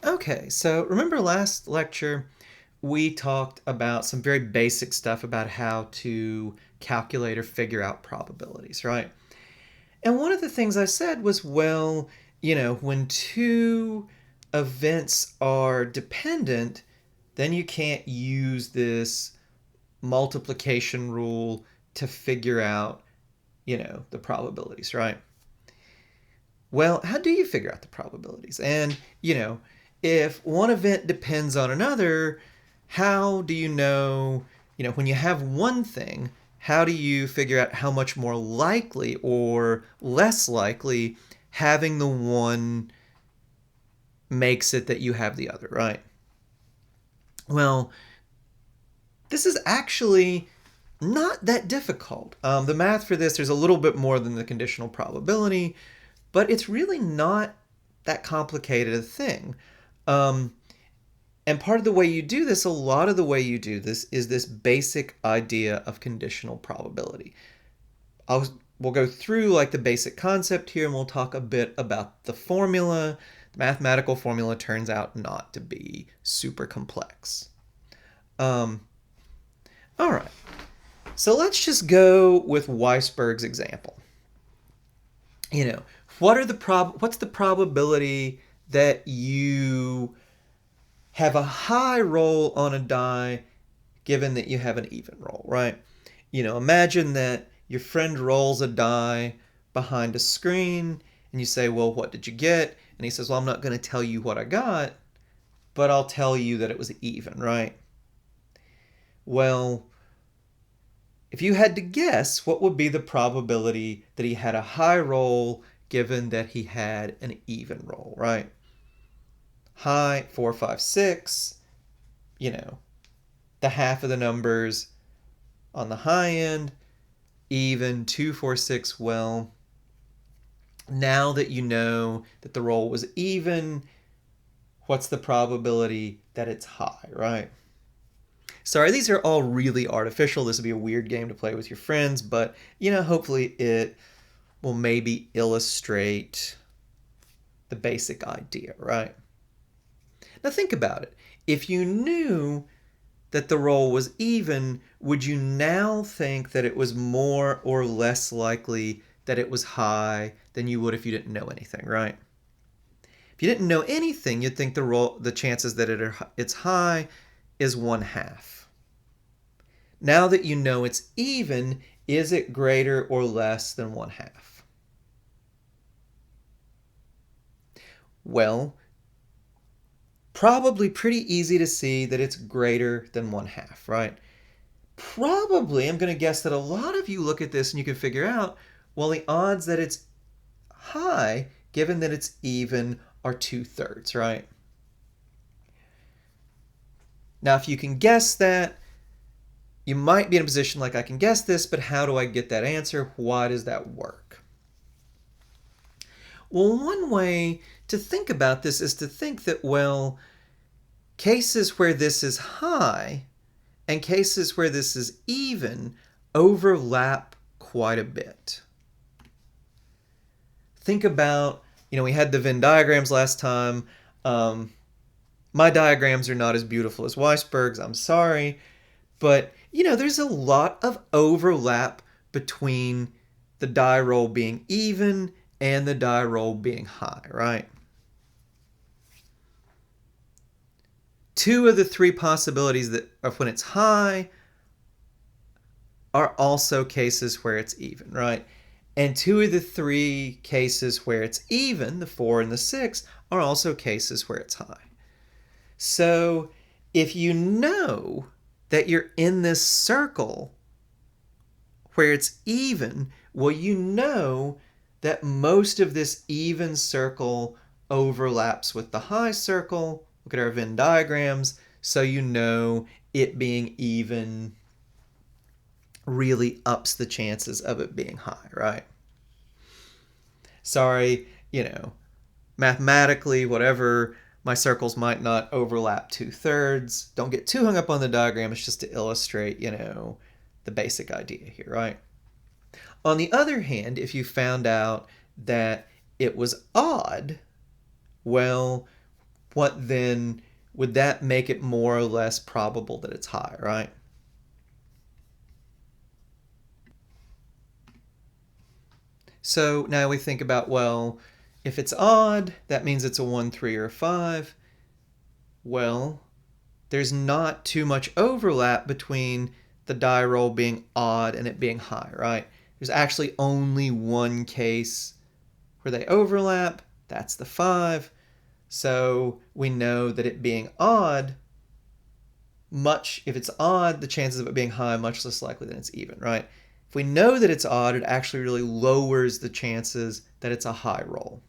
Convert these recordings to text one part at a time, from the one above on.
Okay, so remember last lecture we talked about some very basic stuff about how to calculate or figure out probabilities, right? And one of the things I said was, well, when two events are dependent, then you can't use this multiplication rule to figure out, the probabilities, right? Well, how do you figure out the probabilities? And, if one event depends on another, how do when you have one thing, how do you figure out how much more likely or less likely having the one makes it that you have the other, right? Well, this is actually not that difficult. The math for this, there's a little bit more than the conditional probability, but it's really not that complicated a thing. Um, and part of the way you do this, a lot of the way you do this, is this basic idea of conditional probability. We'll go through like the basic concept here, and we'll talk a bit about the formula. The mathematical formula turns out not to be super complex. Um, all right, so let's just go with Weisberg's example. What's the probability that you have a high roll on a die given that you have an even roll, right? Imagine that your friend rolls a die behind a screen and you say, well, what did you get? And he says, well, I'm not going to tell you what I got, but I'll tell you that it was even, right? Well, if you had to guess, what would be the probability that he had a high roll given that he had an even roll, right? High, 4, 5, 6, the half of the numbers on the high end, even 2, 4, 6. Well, now that you know that the roll was even, what's the probability that it's high, right? Sorry, these are all really artificial. This would be a weird game to play with your friends, but, hopefully it will maybe illustrate the basic idea, right? Now think about it. If you knew that the roll was even, would you now think that it was more or less likely that it was high than you would if you didn't know anything, right? If you didn't know anything, you'd think the chances that it's high is 1/2. Now that you know it's even, is it greater or less than 1/2? Well, probably pretty easy to see that it's greater than 1/2, right? Probably, I'm going to guess that a lot of you look at this and you can figure out, well, the odds that it's high, given that it's even, are 2/3, right? Now, if you can guess that, you might be in a position like, I can guess this, but how do I get that answer? Why does that work? Well, one way to think about this is to think that, well, cases where this is high and cases where this is even overlap quite a bit. Think about, we had the Venn diagrams last time. My diagrams are not as beautiful as Weisberg's, I'm sorry. But, there's a lot of overlap between the die roll being even and the die roll being high, right? 2 of the 3 possibilities that of when it's high are also cases where it's even, right? And 2 of the 3 cases where it's even, the 4 and the 6, are also cases where it's high. So if you know that you're in this circle where it's even, well, you know that most of this even circle overlaps with the high circle. Look at our Venn diagrams. So you know it being even really ups the chances of it being high, right? Sorry, mathematically, whatever, my circles might not overlap 2/3. Don't get too hung up on the diagram. It's just to illustrate, the basic idea here, right? On the other hand, if you found out that it was odd, well, what then would that make it more or less probable that it's high, right? So now we think about, well, if it's odd, that means it's a 1, 3, or a 5. Well, there's not too much overlap between the die roll being odd and it being high, right? There's actually only one case where they overlap. That's the 5. So we know that it being odd, if it's odd, the chances of it being high are much less likely than it's even, right? If we know that it's odd, it actually really lowers the chances that it's a high roll.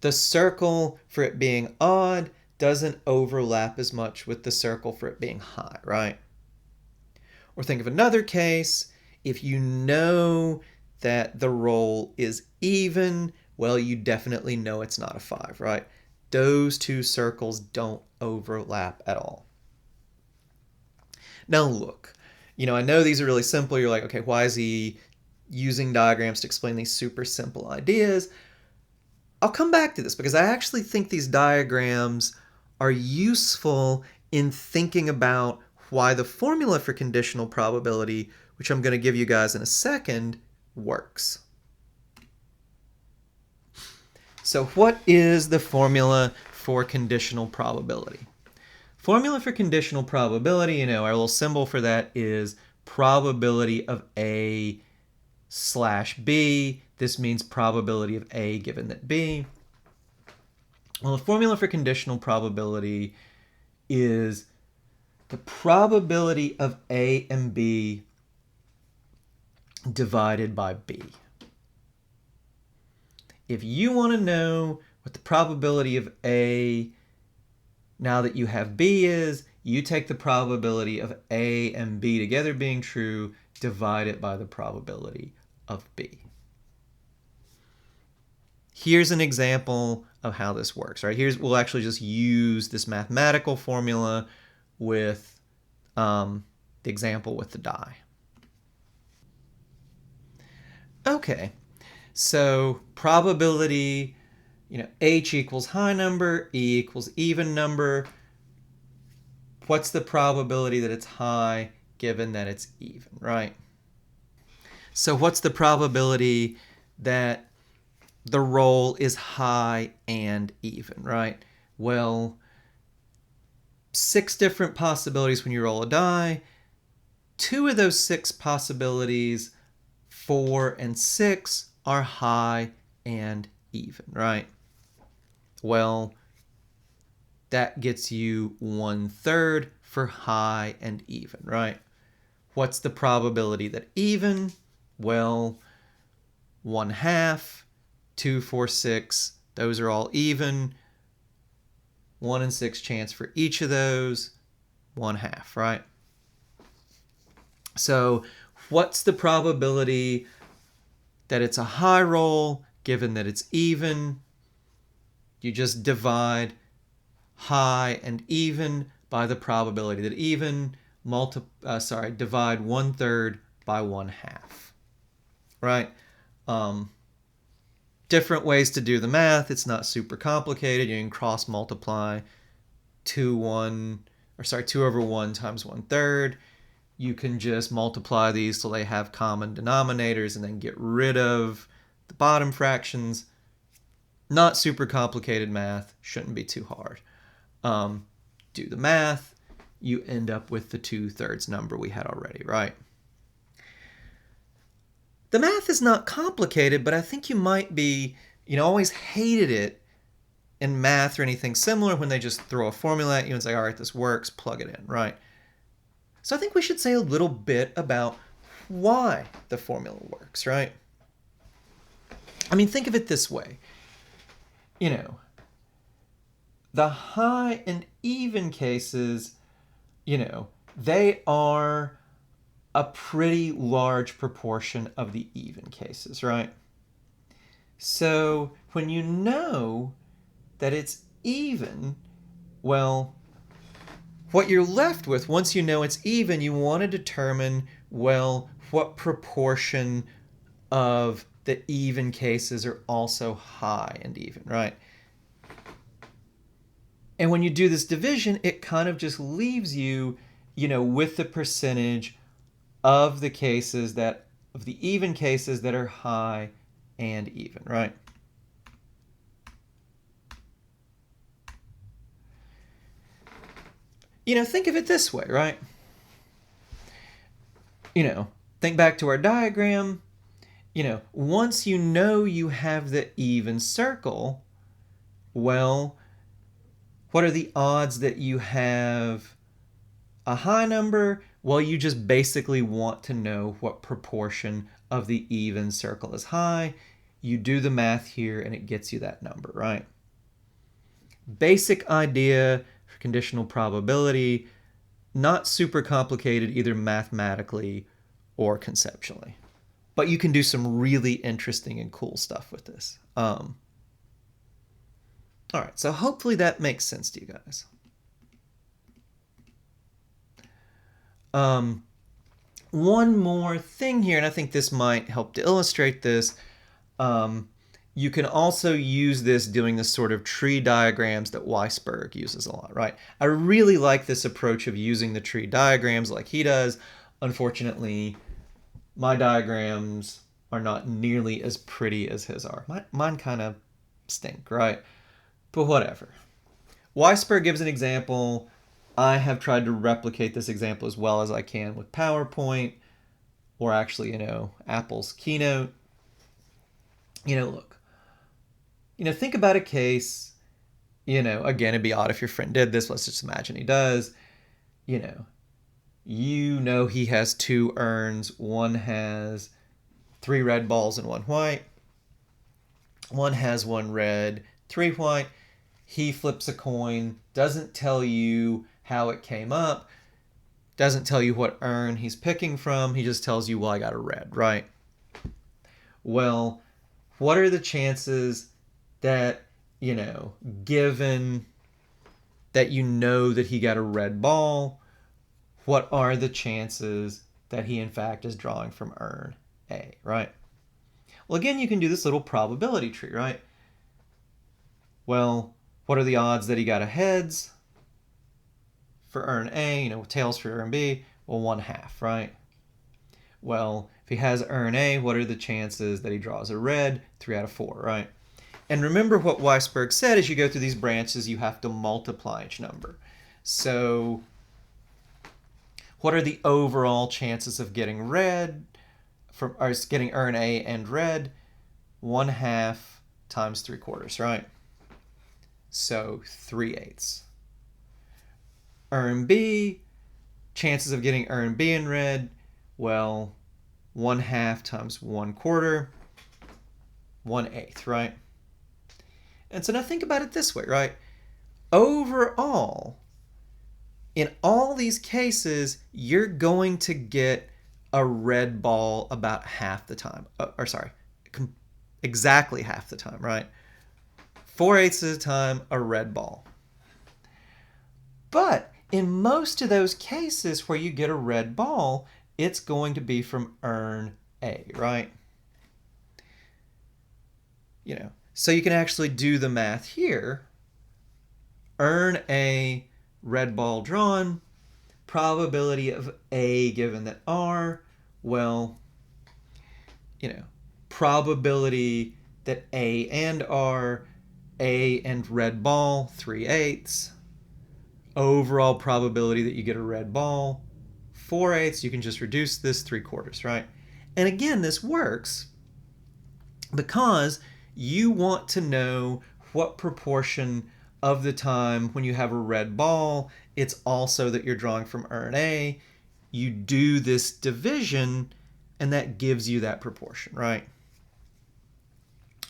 The circle for it being odd doesn't overlap as much with the circle for it being high, right? Or think of another case. If you know that the roll is even, well, you definitely know it's not a 5, right? Those two circles don't overlap at all. Now look, I know these are really simple. You're like, okay, why is he using diagrams to explain these super simple ideas? I'll come back to this because I actually think these diagrams are useful in thinking about why the formula for conditional probability, which I'm going to give you guys in a second, works. So what is the formula for conditional probability? Formula for conditional probability, our little symbol for that is probability of A / B. This means probability of A given that B. Well, the formula for conditional probability is the probability of A and B divided by B. If you want to know what the probability of A now that you have B is, you take the probability of A and B together being true, divide it by the probability of B. Here's an example of how this works, right? We'll actually just use this mathematical formula with the example with the die. Okay, so probability, H equals high number, E equals even number. What's the probability that it's high given that it's even, right? So what's the probability that the roll is high and even, right? Well, 6 different possibilities when you roll a die. 2 of those 6 possibilities, 4 and 6, are high and even, right? Well, that gets you 1/3 for high and even, right? What's the probability that even? Well, 1/2, 2, 4, 6, those are all even. 1 in 6 chance for each of those, 1/2, right? So what's the probability that it's a high roll given that it's even? You just divide high and even by the probability that even, divide 1/3 by 1/2, right? Different ways to do the math. It's not super complicated. You can cross multiply 2 over 1 times 1/3. You can just multiply these till they have common denominators and then get rid of the bottom fractions. Not super complicated math. Shouldn't be too hard. Do the math. You end up with the 2/3 number we had already, right? The math is not complicated, but I think you might be, always hated it in math or anything similar when they just throw a formula at you and say, all right, this works, plug it in, right? So I think we should say a little bit about why the formula works, right? I mean, think of it this way. The high and even cases, they are a pretty large proportion of the even cases, right? So when you know that it's even, well, what you're left with, once you know it's even, you want to determine, well, what proportion of the even cases are also high and even, right? And when you do this division, it kind of just leaves you, with the percentage of the cases of the even cases that are high and even, right? Think of it this way, right? Think back to our diagram. Once you know you have the even circle, well, what are the odds that you have a high number? Well, you just basically want to know what proportion of the even circle is high. You do the math here and it gets you that number, right? Basic idea for conditional probability, not super complicated either mathematically or conceptually. But you can do some really interesting and cool stuff with this. All right, so hopefully that makes sense to you guys. One more thing here, and I think this might help to illustrate this. You can also use this doing the sort of tree diagrams that Weisberg uses a lot, right? I really like this approach of using the tree diagrams like he does. Unfortunately, my diagrams are not nearly as pretty as his are. Mine kind of stink, right? But whatever. Weisberg gives an example. I have tried to replicate this example as well as I can with PowerPoint, or actually, Apple's Keynote. Look, think about a case, again, it'd be odd if your friend did this. Let's just imagine he does. He has two urns. One has 3 red balls and 1 white. One has 1 red, 3 white. He flips a coin, doesn't tell you how it came up, doesn't tell you what urn he's picking from. He just tells you, well, I got a red, right? Well, what are the chances that, given that that he got a red ball, what are the chances that he in fact is drawing from urn A, right? Well, again, you can do this little probability tree, right? Well, what are the odds that he got a heads for urn A, tails for urn B? Well, 1/2, right? Well, if he has urn A, what are the chances that he draws a red? 3 out of 4, right? And remember what Weisberg said, as you go through these branches, you have to multiply each number. So what are the overall chances of getting red, or getting urn A and red? 1/2 times 3/4, right? So 3/8. Urn B, chances of getting urn B in red, well, 1/2 times 1/4, 1/8, right? And so now think about it this way, right? Overall, in all these cases, you're going to get a red ball about half the time. Exactly half the time, right? 4/8 of the time, a red ball. But in most of those cases where you get a red ball, it's going to be from urn A, right? So you can actually do the math here. Urn A, red ball drawn, probability of A given that R, well, probability that A and R, A and red ball, 3/8. Overall probability that you get a red ball, 4/8. You can just reduce this 3/4, right? And again, this works because you want to know what proportion of the time when you have a red ball, it's also that you're drawing from urn A. You do this division, and that gives you that proportion, right?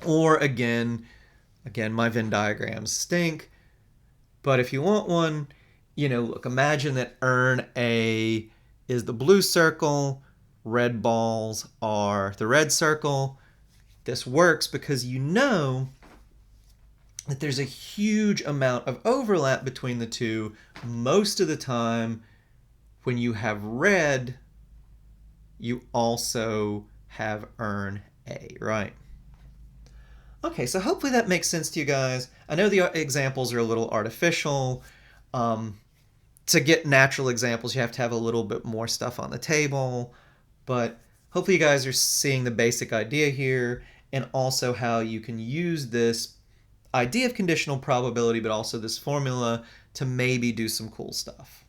Or again, my Venn diagrams stink, but if you want one, look, imagine that urn A is the blue circle, red balls are the red circle. This works because that there's a huge amount of overlap between the two. Most of the time, when you have red, you also have urn A, right? Okay, so hopefully that makes sense to you guys. I know the examples are a little artificial. Um, to get natural examples, you have to have a little bit more stuff on the table. But hopefully, you guys are seeing the basic idea here and also how you can use this idea of conditional probability, but also this formula to maybe do some cool stuff.